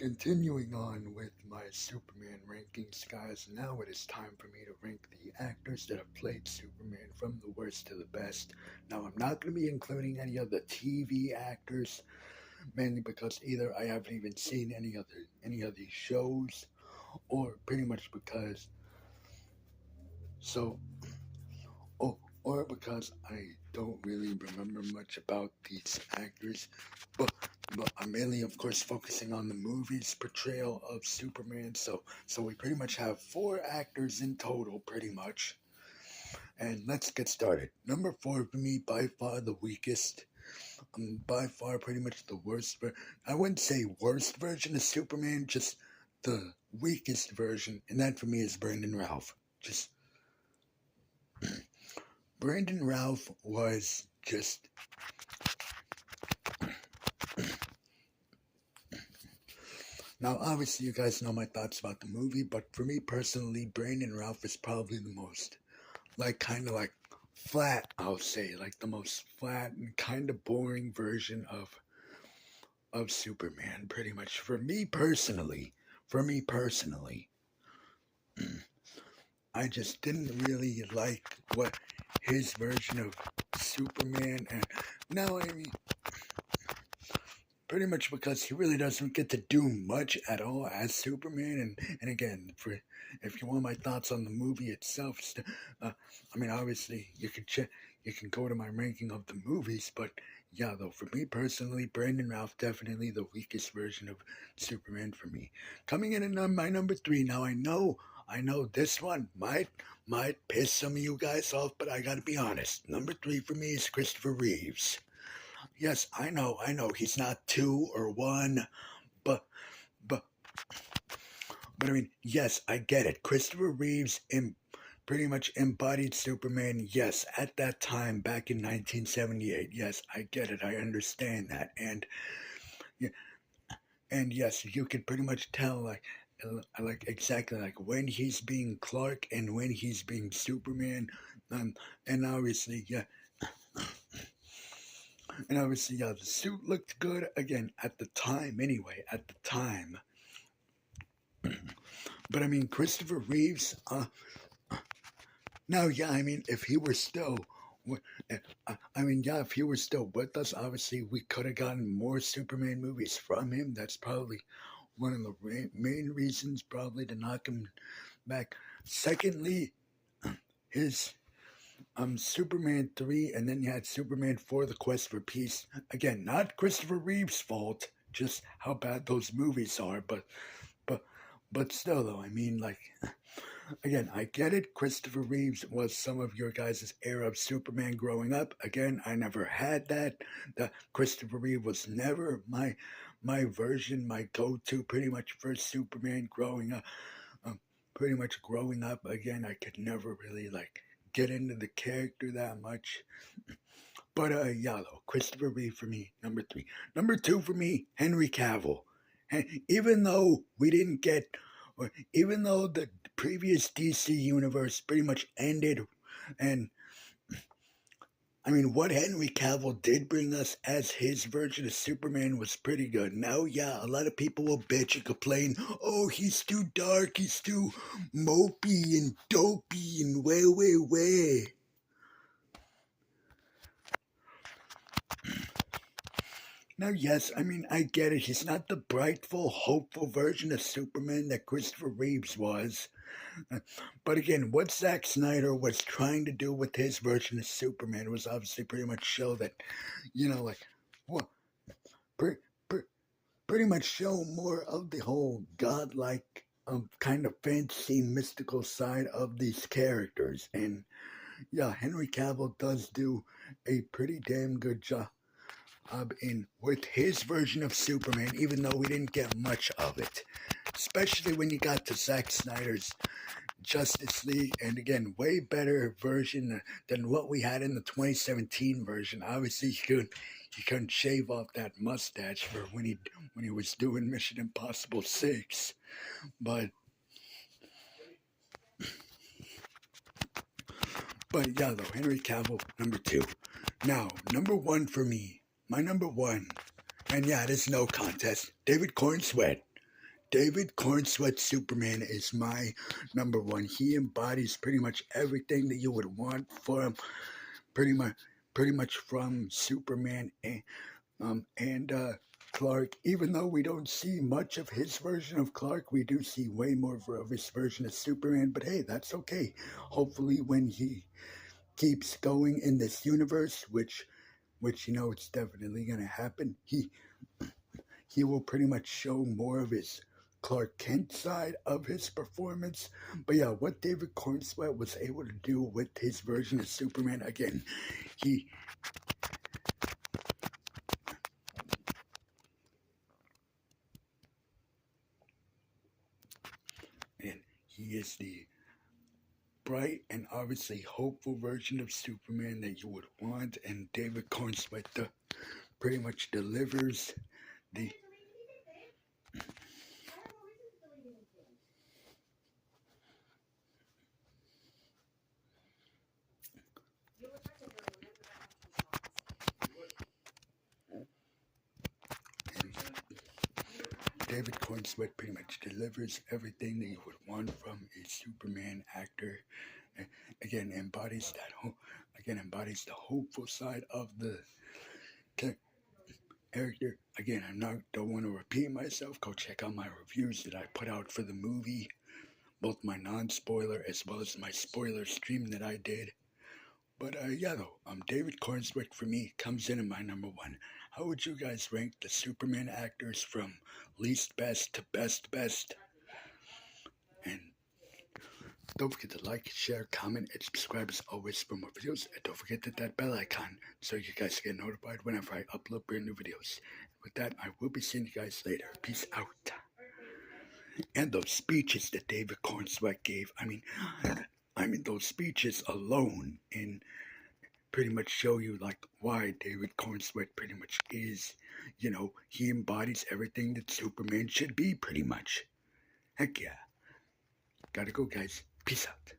Continuing on with my Superman rankings, guys, now it is time for me to rank the actors that have played Superman from the worst to the best. Now, I'm not going to be including any of the TV actors, mainly because either I haven't even seen any of these shows, or pretty much because so oh, or because I don't really remember much about these actors, but I'm mainly, of course, focusing on the movie's portrayal of Superman. So we pretty much have four actors in total, pretty much. And let's get started. Number four for me, by far the weakest. By far, pretty much the worst. I wouldn't say worst version of Superman, just the weakest version, and that for me is Brandon Ralph. Just Brandon Ralph was just. Now, obviously, you guys know my thoughts about the movie, but for me personally, Brandon Ralph is probably the most, kind of like flat, I'll say, like the most flat and kind of boring version of Superman, pretty much. For me personally, I just didn't really like what his version of Superman, and now, I mean, pretty much because he really doesn't get to do much at all as Superman. And again, for if you want my thoughts on the movie itself, I mean, obviously you can go to my ranking of the movies, but yeah, though for me personally, Brandon Ralph definitely the weakest version of Superman for me. Coming in at my number three. Now I know this one might piss some of you guys off, but I gotta be honest. Number three for me is Christopher Reeves. Yes, I know, he's not two or one, but, but, but I mean, yes, I get it. Christopher Reeves pretty much embodied Superman, yes, at that time, back in 1978. Yes, I get it, I understand that. Yeah, and yes, you can pretty much tell, exactly, like, when he's being Clark and when he's being Superman, and obviously, yeah, and obviously, yeah, the suit looked good again at the time. Anyway, at the time, but I mean, Christopher Reeves. Now, yeah, I mean, if he were still, I mean, yeah, if he were still with us, obviously we could have gotten more Superman movies from him. That's probably one of the main reasons, probably, to knock him back. Secondly, his Superman 3, and then you had Superman 4, The Quest for Peace. Again, not Christopher Reeve's fault, just how bad those movies are, but but still though, I mean, like, again, I get it. Christopher Reeves was some of your guys' era of Superman growing up. Again, I never had that. The Christopher Reeve was never my version, my go-to pretty much for Superman growing up. Pretty much growing up, again, I could never really like get into the character that much. But yeah, though, Christopher Reeve for me, number three. Number two for me, Henry Cavill. And even though we didn't get, or even though the previous DC universe pretty much ended, and I mean, what Henry Cavill did bring us as his version of Superman was pretty good. Now, yeah, a lot of people will bitch and complain, oh, he's too dark, he's too mopey and dopey and way. Now, yes, I mean, I get it. He's not the brightful, hopeful version of Superman that Christopher Reeves was. But again, what Zack Snyder was trying to do with his version of Superman was obviously pretty much show that, like, well, pre- pre- pretty much show more of the whole godlike, kind of fantasy, mystical side of these characters. And yeah, Henry Cavill does do a pretty damn good job in with his version of Superman, even though we didn't get much of it. Especially when you got to Zack Snyder's Justice League, and again, way better version than what we had in the 2017 version. Obviously, he couldn't shave off that mustache for when he was doing Mission Impossible 6, but yeah, though, Henry Cavill, number two. Now, number one for me, my number one, and yeah, it is no contest, David Corn Sweat. David Cornsweat Superman is my number one. He embodies pretty much everything that you would want from pretty much from Superman and Clark. Even though we don't see much of his version of Clark, we do see way more of his version of Superman. But hey, that's okay. Hopefully, when he keeps going in this universe, which you know it's definitely gonna happen, he will pretty much show more of his Clark Kent side of his performance. But yeah, what David Cornsweat was able to do with his version of Superman, again, he and he is the bright and obviously hopeful version of Superman that you would want, and David Cornsweat pretty much delivers the David Cornsweat pretty much delivers everything that you would want from a Superman actor. Again, embodies the hopeful side of the character. Again, don't want to repeat myself. Go check out my reviews that I put out for the movie, both my non-spoiler as well as my spoiler stream that I did. But yeah, though, David Cornsweat for me comes in at my number one. How would you guys rank the Superman actors from least best to best? And don't forget to like, share, comment, and subscribe as always for more videos. And don't forget to hit that bell icon so you guys get notified whenever I upload brand new videos. With that, I will be seeing you guys later. Peace out. And those speeches that David Cornsweat gave, I mean those speeches alone in pretty much show you like why David Cornsweat pretty much is, you know, he embodies everything that Superman should be pretty much. Heck yeah. Gotta go, guys. Peace out.